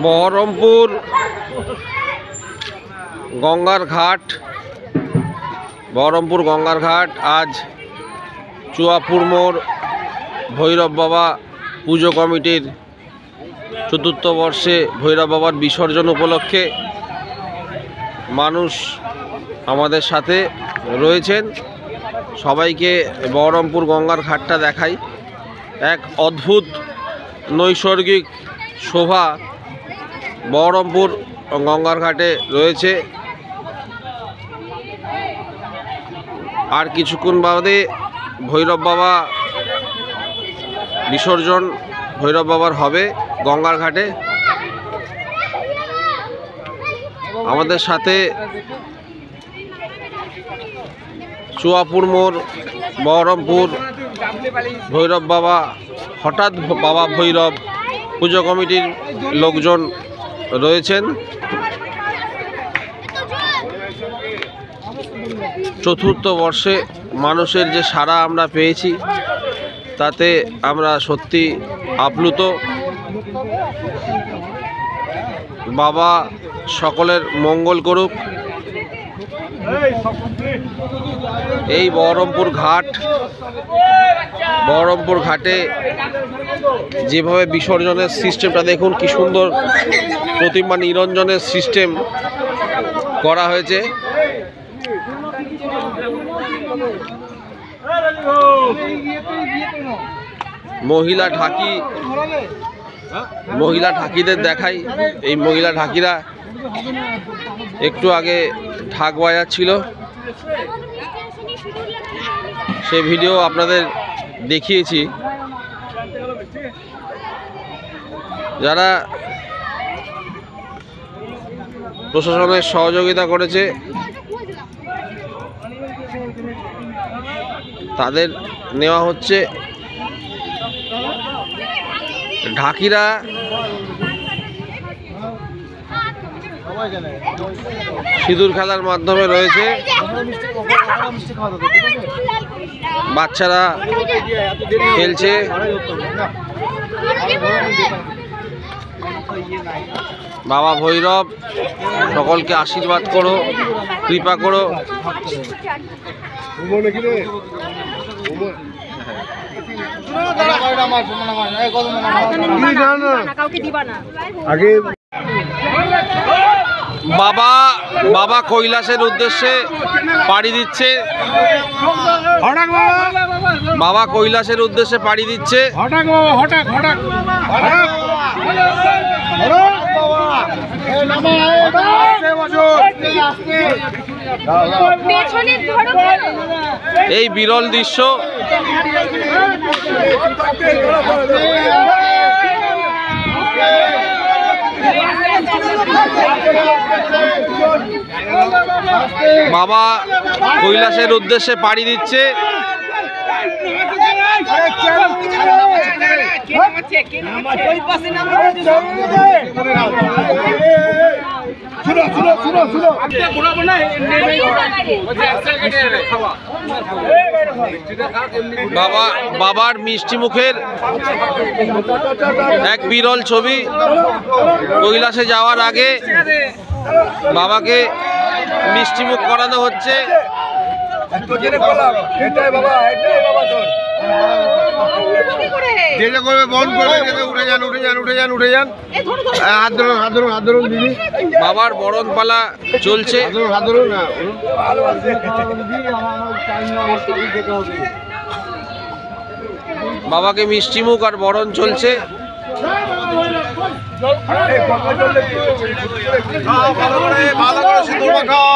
বহরমপুর গঙ্গার ঘাট, বহরমপুর গঙ্গার ঘাট আজ চুয়াপুর মোড় ভৈরব বাবা পুজো কমিটির চতুর্থ বর্ষে ভৈরব বাবার বিসর্জন উপলক্ষে মানুষ আমাদের সাথে রয়েছেন। সবাইকে বহরমপুর গঙ্গার ঘাটটা দেখাই। এক অদ্ভুত নৈসর্গিক শোভা বহরমপুর গঙ্গার ঘাটে রয়েছে। আর কিছুক্ষণ বাদে ভৈরব বাবা বিসর্জন ভৈরব বাবার হবে গঙ্গার ঘাটে। আমাদের সাথে চুয়াপুর মোড় বহরমপুর ভৈরব বাবা হঠাৎ বাবা ভৈরব পুজো কমিটির লোকজন রয়েছেন। চতুর্থ বর্ষে মানুষের যে সাড়া আমরা পেয়েছি তাতে আমরা সত্যি আপ্লুত। বাবা সকলের মঙ্গল করুক। এই বহরমপুর ঘাটে যেভাবে বিসর্জনের সিস্টেমটা দেখুন, কি সুন্দর প্রতিমা নিরঞ্জনের সিস্টেম করা হয়েছে। মহিলা ঢাকিদের দেখাই। এই মহিলা ঢাকিরা একটু আগে ঢাক বাজাচ্ছিল, সে ভিডিও আপনাদের দেখিয়েছি। যারা প্রশাসনের সহযোগিতা করেছে তাদের নেওয়া হচ্ছে। ঢাকিরা সিঁদুর খেলার মাধ্যমে রয়েছে। বাচ্চারা খেলছে। বাবা ভৈরব সকলকে আশীর্বাদ করো, কৃপা করো। বাবা কৈলাসের উদ্দেশ্যে পাড়ি দিচ্ছে। বাবা কৈলাসের উদ্দেশ্যে পাড়ি দিচ্ছে। এই বিরল দৃশ্য বাবা কৈলাসের উদ্দেশ্যে পাড়ি দিচ্ছে। বাবার মিষ্টি মুখের এক বিরল ছবি। কৈলাসে যাওয়ার আগে বাবাকে মিষ্টি মুখ করানো হচ্ছে। বাবার বরণ পালা চলছে। বাবাকে মিষ্টি মুখ আর বরণ চলছে। ভালো করে সিঁদুর মাখাও।